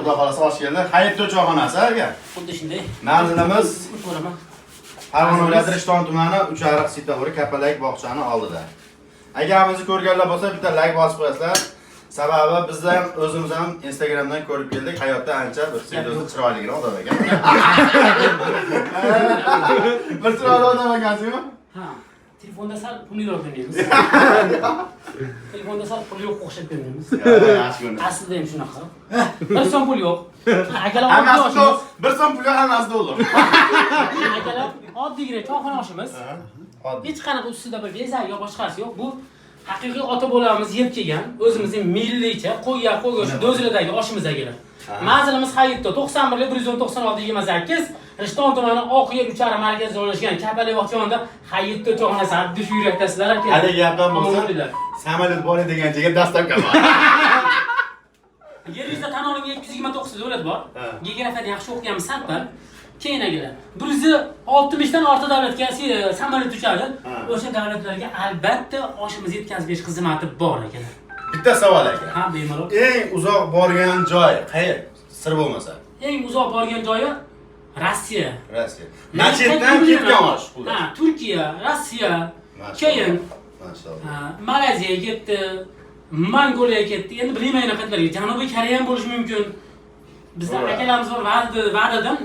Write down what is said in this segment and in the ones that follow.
Xudo xolasa osh keldi. Hayitli choyxonasi aka. Xuddi shunday. Manzilimiz Ko'raman. Farg'ona viloyati Rishton tumani Uchariq svetofor Kapalak bog'chani oldida. Agarimizni ko'rganlar bo'lsa, bitta like bosib qo'yasizlar. Sababi biz ham o'zimiz ham Instagramdan ko'rib keldik. Hayotda ancha bir o'zi chiroyligina odam ekan. Bir chiroyli odam ekansizmi? Ha. Telefonda sal pulliroq o'ynaymiz. Telefonda sal pul yo'q o'xshab ko'rinamiz. Yaxshi ko'rinadi. Aslida ham shunaqa. Bir so'm pul yo'q. Akalar Hammasi bir so'm pul hammasi dollar. Akalar oddiygina choyxona oshimiz. Hech qanaqa ustida bir bezak yo'q, boshqasi yo'q. Bu haqiqiy ota bolamamiz yeb kelgan, o'zimizning milliycha qo'yga shu do'zlardagi oshimiz akalar. Manzilimiz Hayitda 91 196 28 Rishton tumani Oqyer Uchariq markazida joylashgan Kapalak bog'cha yonida Hayitda choyxonasi addish yurakdasilar aka. Hali gapdan bo'lsa, samolyot bor degan joyga dastavka bor. Yer yuzida tan olingan 229 davlat bor. Geografiyada yaxshi o'qiganmiz Sanpar. Keyin akalar 160 dan ortiq davlatga samolyot uchadi. O'sha davlatlarga albatta oshimiz yetkazib berish xizmati bor akalar. Bitta savol aka. Ha, bemalol. Eng uzoq borgan joy qayer? Sir bo'lmasa. Eng uzoq borgan joyi Rossiya. Rossiya. Nachetdan ketgan osh bu. Ha, Turkiya, Rossiya. Keyin maşallah. Malayziyaga ketdi, Mongoliyaga ketdi. Endi bilmayman qanaqalarga. Janubiy Koreya ham bo'lishi mumkin. Bizlar akalarimiz bor, va'dadan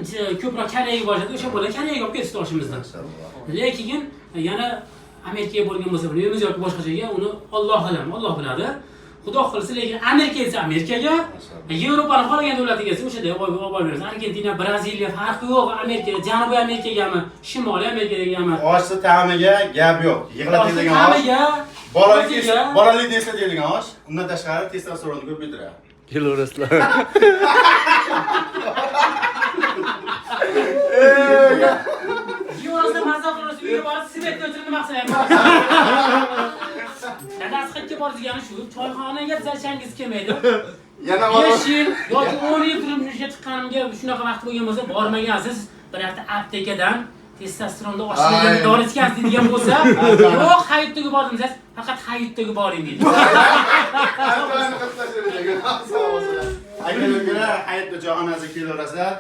ko'proq Koreyaga borishadi. O'sha bola Koreyaga olib ketishdi oshimizdan. Lekin yana Amerikaga borgan bo'lsa, bilmaymiz yoki boshqa joyga, uni Alloh biladi. Xudo xolisa, lekin Amerika esa Amerikaga, Yevropaning qolgan davlatiga esa o'sha yerda olib beramiz. Argentina, Braziliya farqi yo'q. Amerika, Janubiy Amerikagami, Shimoliy Amerikagami. Oshni ta'miga gap yo'q. Yig'latadigan osh. Bolalikda eslatadigan osh. Undan tashqari testosteronni ko'paytiradi. Kelaverasizlar. Yevropada mazza qilasiz, uyga borib svetni o'chirib maqsadam. Dadasi qayerga bor degani shu, choyxonaga zalchangiz kelmaydi. Yana 5 yil yoki 10 yil turib yurishga chiqqanimga shunaqa vaqt bo'lgan bo'lsa, bormagansiz, bir hafta aptekadan testosteronni oshirgan dori ichgansiz degan bo'lsa, yo'q, Hayitdaga bordim desiz, faqat Hayitdaga boring deydi. Akalar Hayitda choyxonasiga kelaverasizlar.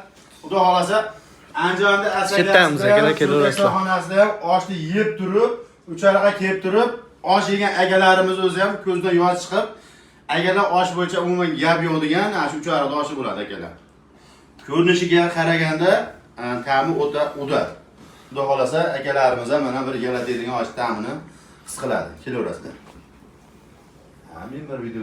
Xudo xolasa Andijonda Ketamiz akalar, kelaverasizlar. Choyxonasida ham oshni yeb turib, Uchariqqa kelib turib, osh yegan agalarimiz o'zi ham ko'zdan yosh chiqib, agalar osh bo'yicha umuman gap yo'q degan, shu Uchariqda oshi bo'ladi akalar. Ko'rinishiga qaraganda ta'mi o'ta uda. Xudo xolasa akalarimiz ham mana bir yalatadigan osh ta'mini his qiladi. Kelaverasizlar. Men bir video